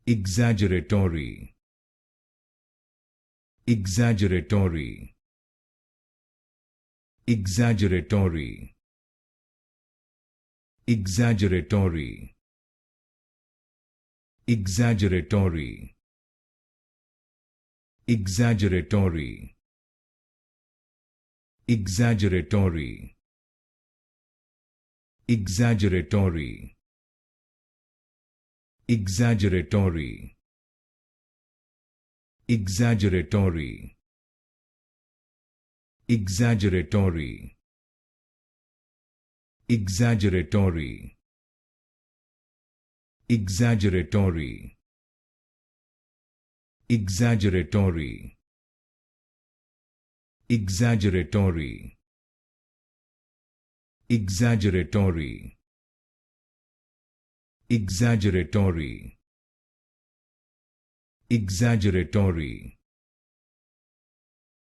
exaggeratory, exaggeratory, exaggeratory, exaggeratory, exaggeratory, exaggeratory, exaggeratory, exaggeratory, exaggeratory, exaggeratory, exaggeratory, exaggeratory, exaggeratory, exaggeratory, exaggeratory, exaggeratory, exaggeratory, exaggeratory,